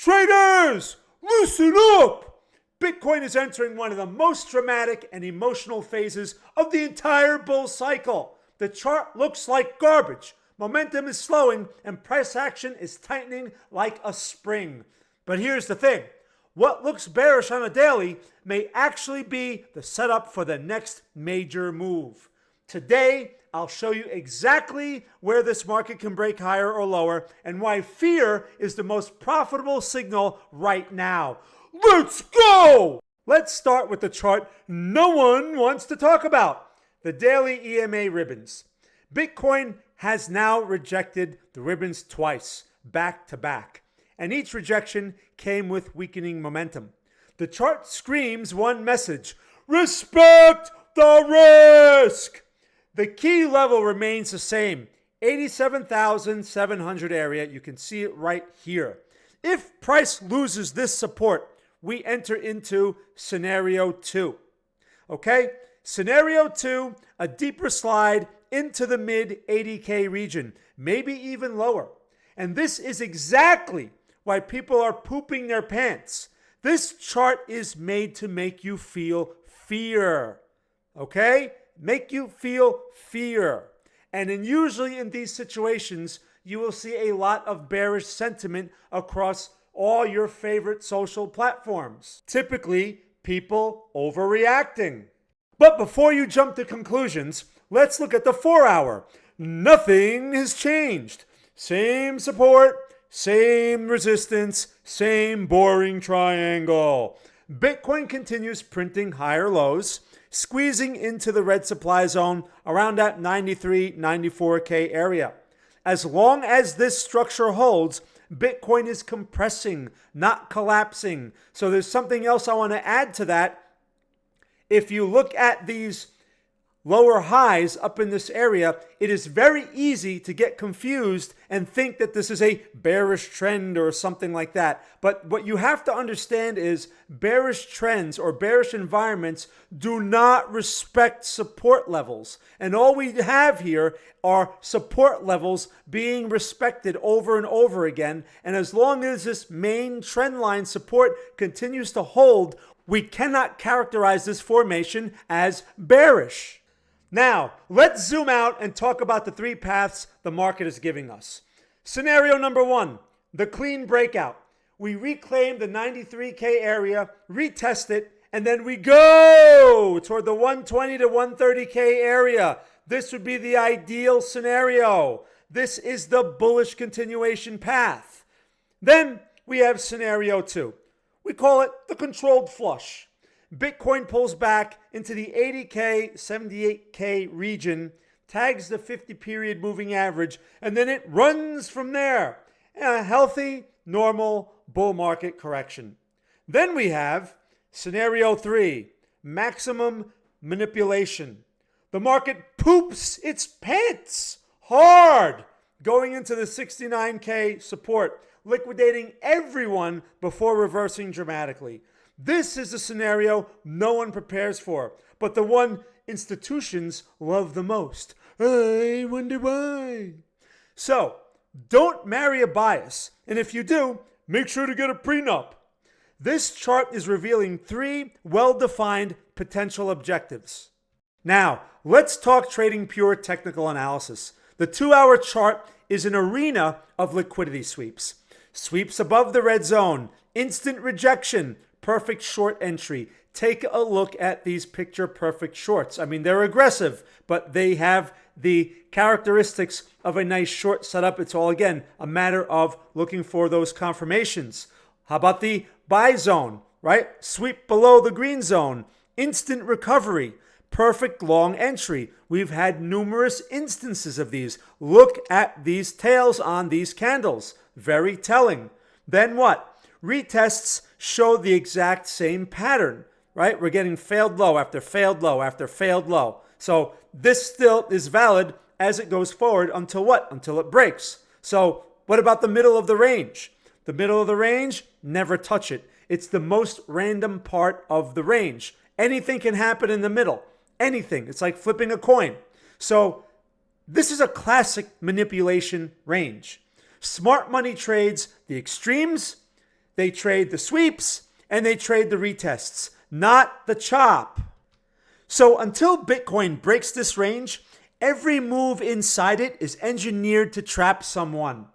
Traders, loosen up! Bitcoin is entering one of the most dramatic and emotional phases of the entire bull cycle. The chart looks like garbage. Momentum is slowing and price action is tightening like a spring. But here's the thing. What looks bearish on a daily may actually be the setup for the next major move. Today, I'll show you exactly where this market can break higher or lower and why fear is the most profitable signal right now. Let's go! Let's start with the chart no one wants to talk about, the daily EMA ribbons. Bitcoin has now rejected the ribbons twice, back to back, and each rejection came with weakening momentum. The chart screams one message: respect the risk! The key level remains the same, 87,700 area. You can see it right here. If price loses this support, we enter into scenario 2. Okay? Scenario 2, a deeper slide into the mid 80K region, maybe even lower. And this is exactly why people are pooping their pants. This chart is made to make you feel fear. Okay? Make you feel fear. And usually in these situations, you will see a lot of bearish sentiment across all your favorite social platforms. Typically, people overreacting. But before you jump to conclusions, let's look at the 4-hour. Nothing has changed. Same support, same resistance, same boring triangle. Bitcoin continues printing higher lows, squeezing into the red supply zone around that 93, 94K area. As long as this structure holds, Bitcoin is compressing, not collapsing. So there's something else I want to add to that. If you look at these lower highs up in this area, it is very easy to get confused and think that this is a bearish trend or something like that. But what you have to understand is bearish trends or bearish environments do not respect support levels. And all we have here are support levels being respected over and over again. And as long as this main trend line support continues to hold, we cannot characterize this formation as bearish. Now, let's zoom out and talk about the 3 paths the market is giving us. Scenario number 1, the clean breakout. We reclaim the 93K area, retest it, and then we go toward the 120 to 130K area. This would be the ideal scenario. This is the bullish continuation path. Then we have scenario 2. We call it the controlled flush. Bitcoin pulls back into the 80K, 78K region, tags the 50-period moving average, and then it runs from there. A healthy, normal bull market correction. Then we have scenario 3, maximum manipulation. The market poops its pants hard going into the 69K support, liquidating everyone before reversing dramatically. This is a scenario no one prepares for, but the one institutions love the most. I wonder why. So, don't marry a bias, and if you do, make sure to get a prenup. This chart is revealing 3 well-defined potential objectives. Now, let's talk trading pure technical analysis. The 2-hour chart is an arena of liquidity sweeps. Sweeps above the red zone, instant rejection, perfect short entry. Take a look at these picture perfect shorts. I mean, they're aggressive, but they have the characteristics of a nice short setup. It's all, again, a matter of looking for those confirmations. How about the buy zone, right? Sweep below the green zone. Instant recovery. Perfect long entry. We've had numerous instances of these. Look at these tails on these candles. Very telling. Then what? Retests show the exact same pattern, right? We're getting failed low after failed low after failed low. So this still is valid as it goes forward until what? Until it breaks. So what about the middle of the range? The middle of the range, never touch it. It's the most random part of the range. Anything can happen in the middle. Anything. It's like flipping a coin. So this is a classic manipulation range. Smart money trades the extremes, They trade the sweeps and they trade the retests, not the chop. So until Bitcoin breaks this range, every move inside it is engineered to trap someone.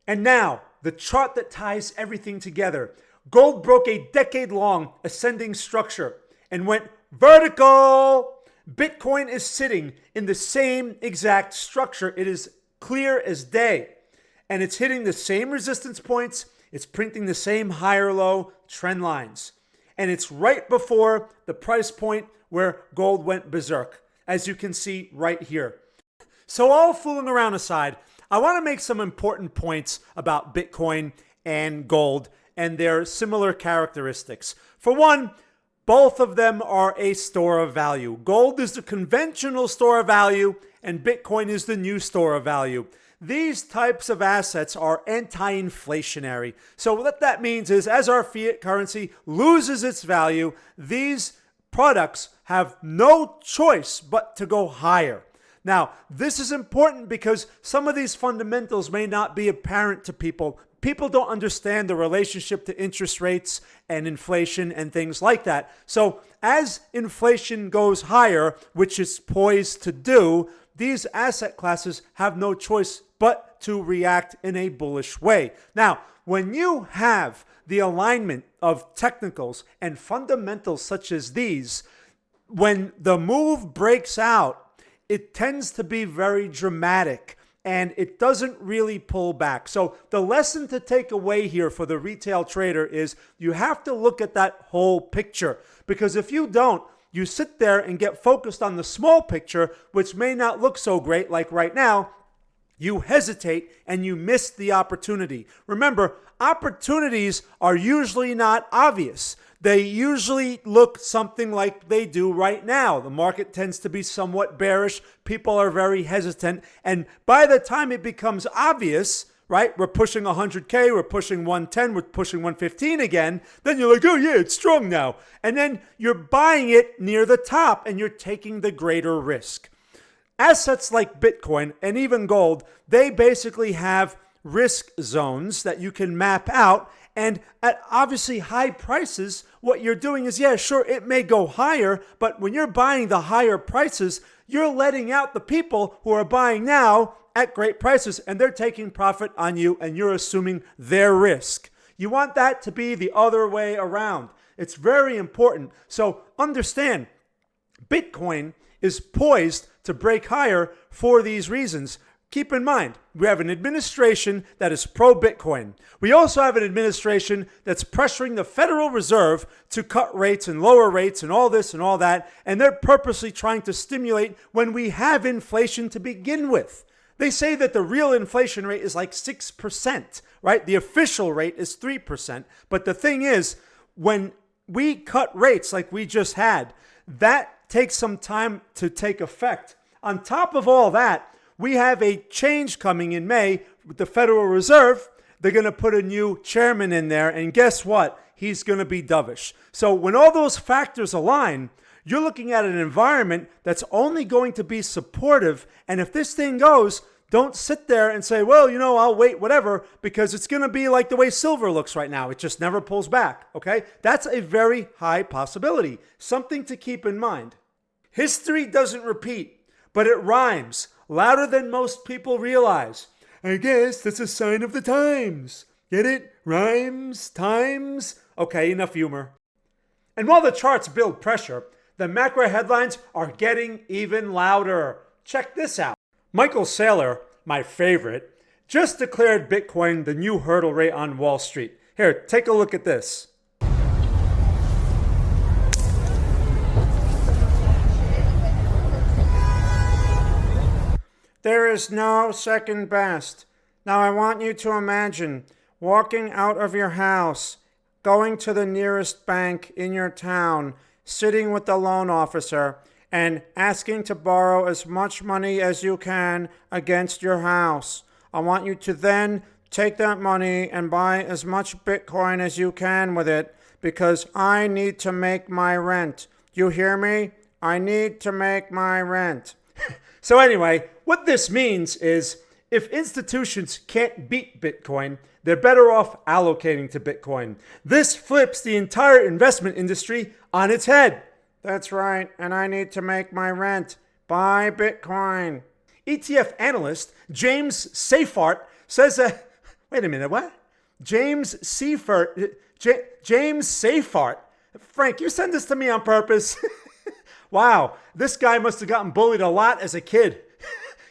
And now, the chart that ties everything together. Gold broke a decade-long ascending structure and went vertical. Bitcoin is sitting in the same exact structure. It is clear as day. And it's hitting the same resistance points. It's printing the same higher low trend lines. And it's right before the price point where gold went berserk, as you can see right here. So all fooling around aside, I want to make some important points about Bitcoin and gold and their similar characteristics. For one, both of them are a store of value. Gold is the conventional store of value, and Bitcoin is the new store of value. These types of assets are anti-inflationary. So what that means is as our fiat currency loses its value, these products have no choice but to go higher. Now, this is important because some of these fundamentals may not be apparent to people. People don't understand the relationship to interest rates and inflation and things like that. So as inflation goes higher, which it's poised to do, these asset classes have no choice but to react in a bullish way. Now, when you have the alignment of technicals and fundamentals such as these, when the move breaks out, it tends to be very dramatic and it doesn't really pull back. So the lesson to take away here for the retail trader is you have to look at that whole picture, because if you don't, you sit there and get focused on the small picture, which may not look so great, like right now. You hesitate and you miss the opportunity. Remember, opportunities are usually not obvious. They usually look something like they do right now. The market tends to be somewhat bearish. People are very hesitant. And by the time it becomes obvious, right, we're pushing 100K, we're pushing 110, we're pushing 115 again, then you're like, oh yeah, it's strong now. And then you're buying it near the top and you're taking the greater risk. Assets like Bitcoin and even gold, they basically have risk zones that you can map out. And at obviously high prices, what you're doing is, yeah, sure, it may go higher, but when you're buying the higher prices, you're letting out the people who are buying now at great prices, and they're taking profit on you, and you're assuming their risk. You want that to be the other way around. It's very important. So understand, Bitcoin is poised to break higher for these reasons. Keep in mind, we have an administration that is pro-Bitcoin. We also have an administration that's pressuring the Federal Reserve to cut rates and lower rates and all this and all that, and they're purposely trying to stimulate when we have inflation to begin with. They say that the real inflation rate is like 6%, right? The official rate is 3%. But the thing is, when we cut rates like we just had, that takes some time to take effect. On top of all that, we have a change coming in May with the Federal Reserve. They're going to put a new chairman in there, and guess what? He's going to be dovish. So when all those factors align, you're looking at an environment that's only going to be supportive. And if this thing goes, don't sit there and say, well, you know, I'll wait, whatever, because it's going to be like the way silver looks right now. It just never pulls back, okay? That's a very high possibility. Something to keep in mind. History doesn't repeat, but it rhymes louder than most people realize. I guess that's a sign of the times. Get it? Rhymes, times. Okay, enough humor. And while the charts build pressure, the macro headlines are getting even louder. Check this out. Michael Saylor, my favorite, just declared Bitcoin the new hurdle rate on Wall Street. Here, take a look at this. There is no second best. Now I want you to imagine walking out of your house, going to the nearest bank in your town, sitting with the loan officer, and asking to borrow as much money as you can against your house. I want you to then take that money and buy as much Bitcoin as you can with it, because I need to make my rent. You hear me? I need to make my rent. So anyway, what this means is If institutions can't beat Bitcoin, they're better off allocating to Bitcoin. This flips the entire investment industry on its head. That's right, and I need to make my rent. Buy Bitcoin. ETF analyst James Seyffart says that. Wait a minute, what? James Seyffart. James Seyffart. Frank, you sent this to me on purpose. Wow, this guy must have gotten bullied a lot as a kid.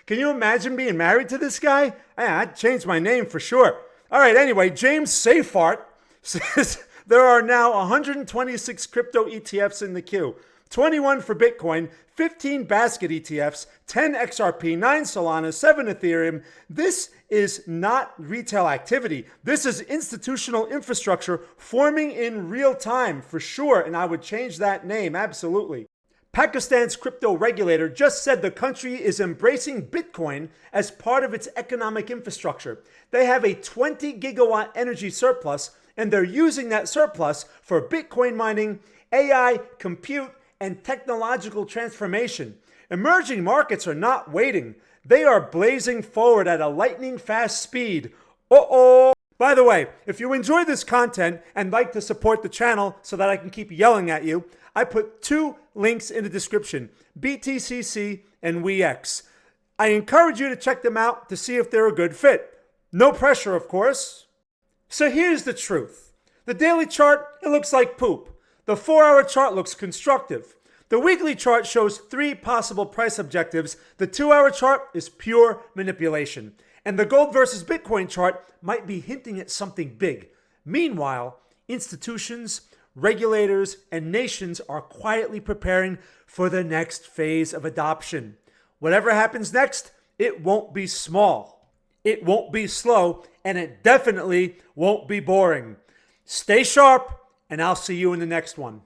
Can you imagine being married to this guy? I'd change my name for sure. All right, anyway, James Seyffart says there are now 126 crypto ETFs in the queue. 21 for Bitcoin, 15 basket ETFs, 10 XRP, 9 Solana, 7 Ethereum. This is not retail activity. This is institutional infrastructure forming in real time for sure, and I would change that name, absolutely. Pakistan's crypto regulator just said the country is embracing Bitcoin as part of its economic infrastructure. They have a 20 gigawatt energy surplus, and they're using that surplus for Bitcoin mining, AI, compute, and technological transformation. Emerging markets are not waiting. They are blazing forward at a lightning fast speed. Uh-oh! By the way, if you enjoy this content and like to support the channel so that I can keep yelling at you, I put 2 links in the description, BTCC and WeX. I encourage you to check them out to see if they're a good fit. No pressure, of course. So here's the truth. The daily chart, it looks like poop. The 4-hour chart looks constructive. The weekly chart shows 3 possible price objectives. The 2-hour chart is pure manipulation. And the gold versus Bitcoin chart might be hinting at something big. Meanwhile, institutions, regulators, and nations are quietly preparing for the next phase of adoption. Whatever happens next, it won't be small. It won't be slow, and it definitely won't be boring. Stay sharp, and I'll see you in the next one.